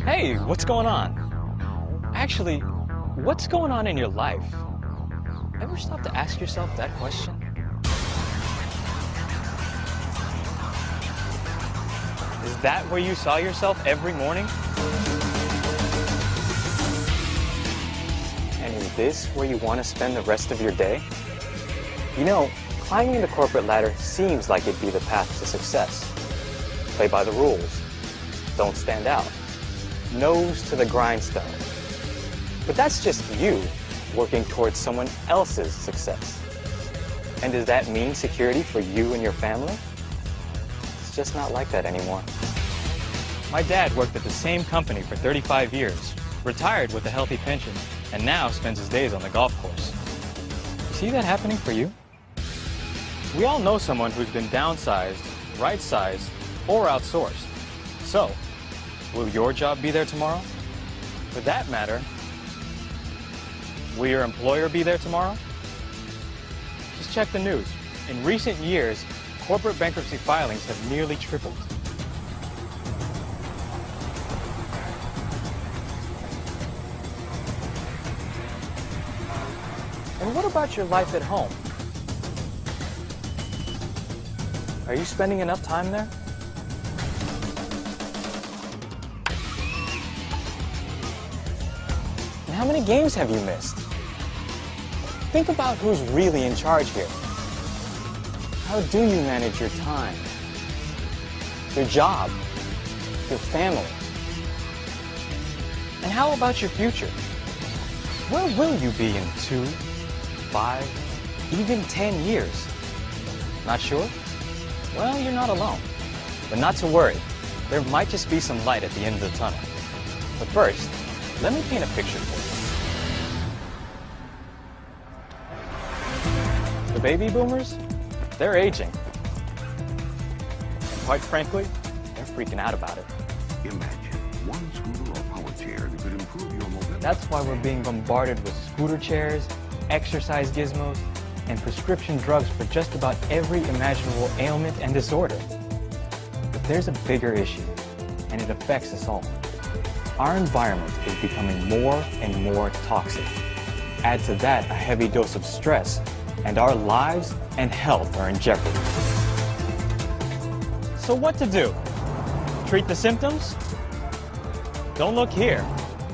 Hey, what's going on? Actually, what's going on in your life? Ever stop to ask yourself that question? Is that where you saw yourself every morning? And is this where you want to spend the rest of your day? You know, climbing the corporate ladder seems like it'd be the path to success. Play by the rules. Don't stand out. Nose to the grindstone. But that's just you working towards someone else's success. And does that mean security for you and your family? It's just not like that anymore. My dad worked at the same company for 35 years, retired with a healthy pension, and now spends his days on the golf course. You see that happening for you? We all know someone who's been downsized, right-sized, or outsourced. So, will your job be there tomorrow? For that matter, will your employer be there tomorrow? Just check the news. In recent years, corporate bankruptcy filings have nearly tripled. And what about your life at home? Are you spending enough time there? And how many games have you missed? Think about who's really in charge here. How do you manage your time, your job, your family? And how about your future? Where will you be in 2, 5, even 10 years? Not sure? Well, you're not alone. But not to worry. There might just be some light at the end of the tunnel. But first, let me paint a picture for you. The baby boomers, they're aging. And quite frankly, they're freaking out about it. Imagine one scooter or power chair that could improve your mobility. That's why we're being bombarded with scooter chairs, exercise gizmos, and prescription drugs for just about every imaginable ailment and disorder. But there's a bigger issue, and it affects us all. Our environment is becoming more and more toxic. Add to that a heavy dose of stress, and our lives and health are in jeopardy. So what to do? Treat the symptoms? Don't look here.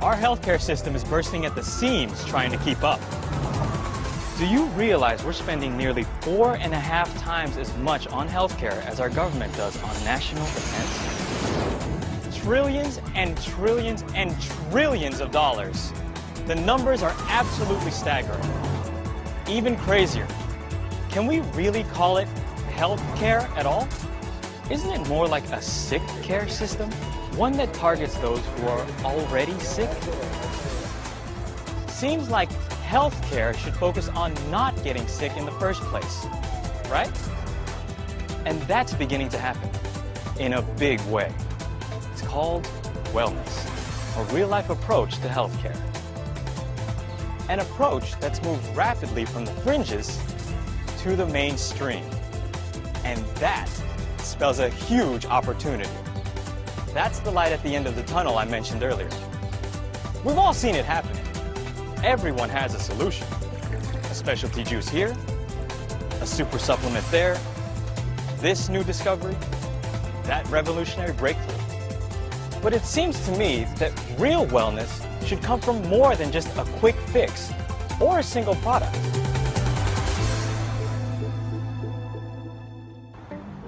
Our healthcare system is bursting at the seams trying to keep up. Do you realize we're spending nearly 4.5 times as much on healthcare as our government does on national defense? Trillions and trillions and trillions of dollars. The numbers are absolutely staggering. Even crazier. Can we really call it healthcare at all? Isn't it more like a sick care system? One that targets those who are already sick? Seems like healthcare should focus on not getting sick in the first place, right? And that's beginning to happen in a big way. It's called wellness, a real-life approach to healthcare. An approach that's moved rapidly from the fringes to the mainstream. And that spells a huge opportunity. That's the light at the end of the tunnel I mentioned earlier. We've all seen it happening. Everyone has a solution. A specialty juice here, a super supplement there, this new discovery, that revolutionary breakthrough. But it seems to me that real wellness should come from more than just a quick fix or a single product.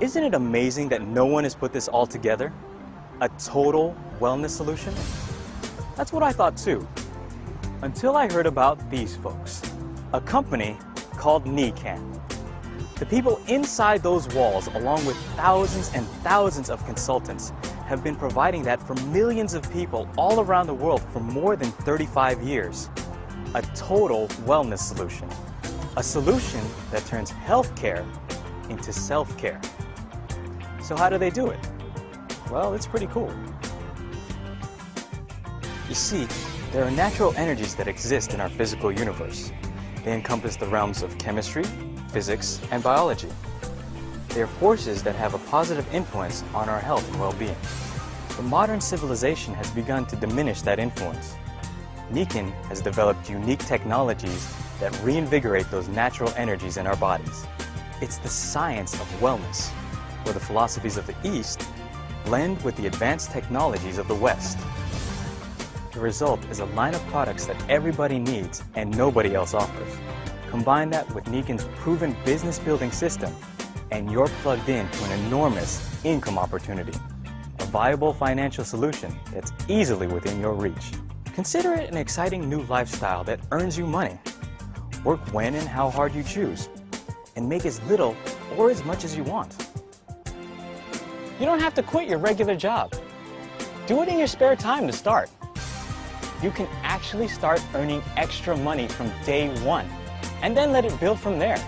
Isn't it amazing that no one has put this all together? A total wellness solution? That's what I thought too. Until I heard about these folks, a company called Nikken. The people inside those walls, along with thousands and thousands of consultants, have been providing that for millions of people all around the world for more than 35 years. A total wellness solution. A solution that turns healthcare into self-care. So how do they do it? Well, it's pretty cool. You see, there are natural energies that exist in our physical universe. They encompass the realms of chemistry, physics, and biology. They are forces that have a positive influence on our health and well-being. But modern civilization has begun to diminish that influence. Nikken has developed unique technologies that reinvigorate those natural energies in our bodies. It's the science of wellness, where the philosophies of the East blend with the advanced technologies of the West. The result is a line of products that everybody needs and nobody else offers. Combine that with Nikken's proven business-building system, and you're plugged into an enormous income opportunity. A viable financial solution that's easily within your reach. Consider it an exciting new lifestyle that earns you money. Work when and how hard you choose, and make as little or as much as you want. You don't have to quit your regular job. Do it in your spare time to start. You can actually start earning extra money from day one, and then let it build from there.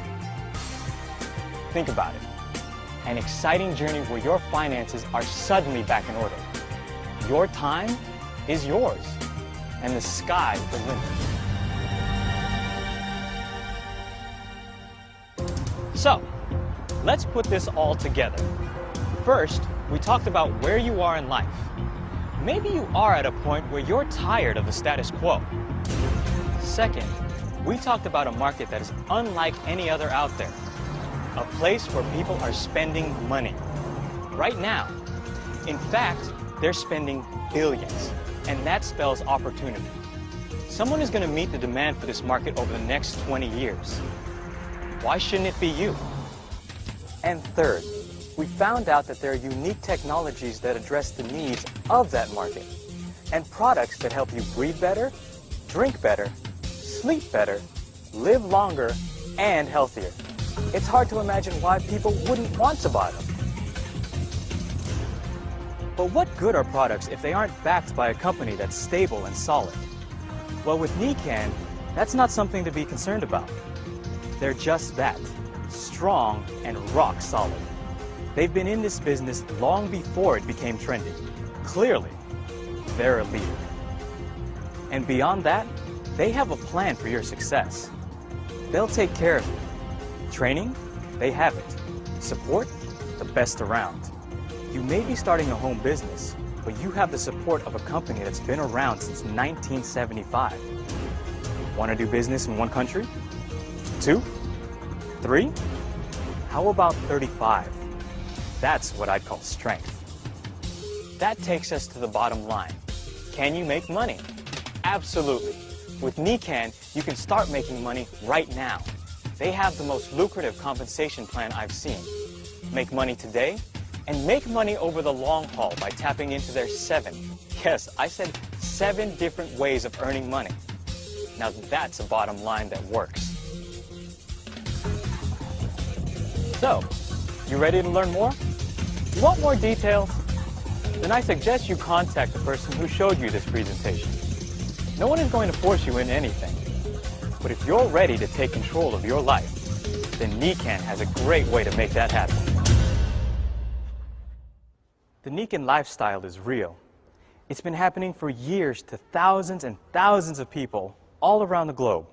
Think about it. An exciting journey where your finances are suddenly back in order. Your time is yours, and the sky's the limit. So, let's put this all together. First, we talked about where you are in life. Maybe you are at a point where you're tired of the status quo. Second, we talked about a market that is unlike any other out there. A place where people are spending money. Right now. In fact, they're spending billions, and that spells opportunity. Someone is going to meet the demand for this market over the next 20 years. Why shouldn't it be you? And third, we found out that there are unique technologies that address the needs of that market, and products that help you breathe better, drink better, sleep better, live longer, and healthier. It's hard to imagine why people wouldn't want to buy them. But what good are products if they aren't backed by a company that's stable and solid? Well, with Nikken, that's not something to be concerned about. They're just that, strong and rock solid. They've been in this business long before it became trendy. Clearly, they're a leader. And beyond that, they have a plan for your success. They'll take care of you. Training, they have it. Support, the best around. You may be starting a home business, but you have the support of a company that's been around since 1975. Want to do business in one country? 2? 3? How about 35? That's what I'd call strength. That takes us to the bottom line. Can you make money? Absolutely. With Nikken, you can start making money right now. They have the most lucrative compensation plan I've seen. Make money today, and make money over the long haul by tapping into their 7, yes, I said 7 different ways of earning money. Now that's a bottom line that works. So, you ready to learn more? You want more details? Then I suggest you contact the person who showed you this presentation. No one is going to force you into anything. But if you're ready to take control of your life, then Nikken has a great way to make that happen. The Nikken lifestyle is real. It's been happening for years to thousands and thousands of people all around the globe.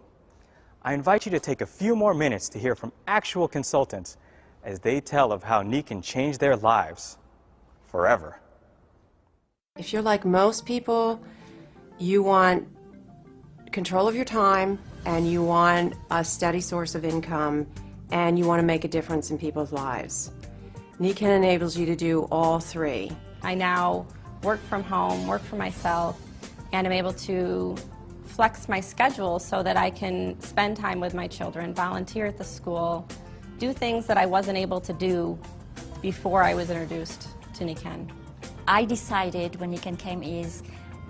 I invite you to take a few more minutes to hear from actual consultants as they tell of how Nikken changed their lives forever. If you're like most people, you want control of your time, and you want a steady source of income, and you want to make a difference in people's lives. Nikken enables you to do all 3. I now work from home, work for myself, and I'm able to flex my schedule so that I can spend time with my children, volunteer at the school, do things that I wasn't able to do before I was introduced to Nikken. I decided when Nikken came is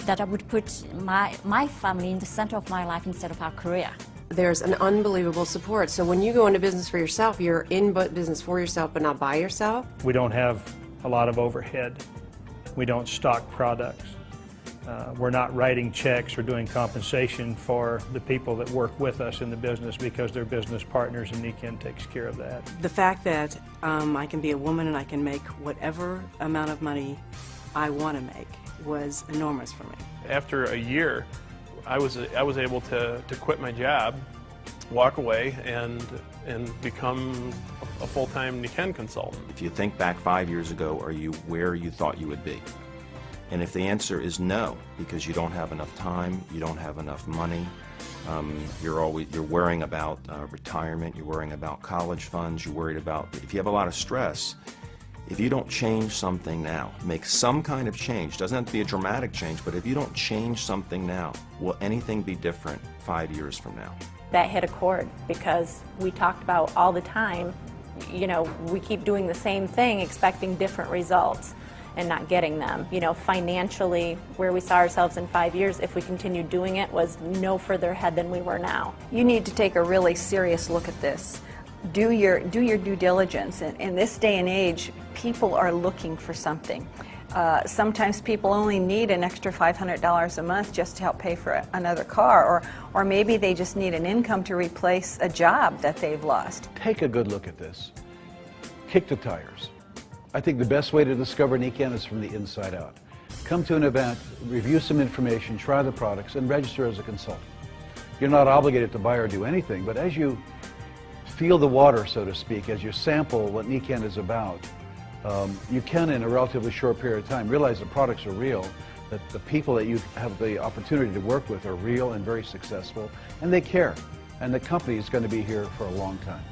that I would put my family in the center of my life instead of our career. There's an unbelievable support. So when you go into business for yourself, you're in business for yourself but not by yourself. We don't have a lot of overhead. We don't stock products. We're not writing checks or doing compensation for the people that work with us in the business because they're business partners, and Nikken takes care of that. The fact that I can be a woman and I can make whatever amount of money I want to make was enormous for me. After a year, I was able to quit my job, walk away, and become a full-time Nikken consultant. If you think back 5 years ago, are you where you thought you would be? And if the answer is no, because you don't have enough time, you don't have enough money, you're worrying about retirement, you're worrying about college funds, you're worried about, if you have a lot of stress, if you don't change something now, make some kind of change, doesn't have to be a dramatic change, but if you don't change something now, will anything be different 5 years from now? That hit a chord because we talked about all the time, you know, we keep doing the same thing expecting different results and not getting them. You know, financially, where we saw ourselves in 5 years, if we continued doing it, was no further ahead than we were now. You need to take a really serious look at this. Do your due diligence. In this day and age, people are looking for something. Sometimes people only need an extra $500 a month just to help pay for another car, or maybe they just need an income to replace a job that they've lost. Take a good look at this. Kick the tires. I think the best way to discover Nikken is from the inside out. Come to an event, review some information, try the products, and register as a consultant. You're not obligated to buy or do anything, but as you feel the water, so to speak, as you sample what Nikken is about, you can, in a relatively short period of time, realize the products are real, that the people that you have the opportunity to work with are real and very successful, and they care. And the company is going to be here for a long time.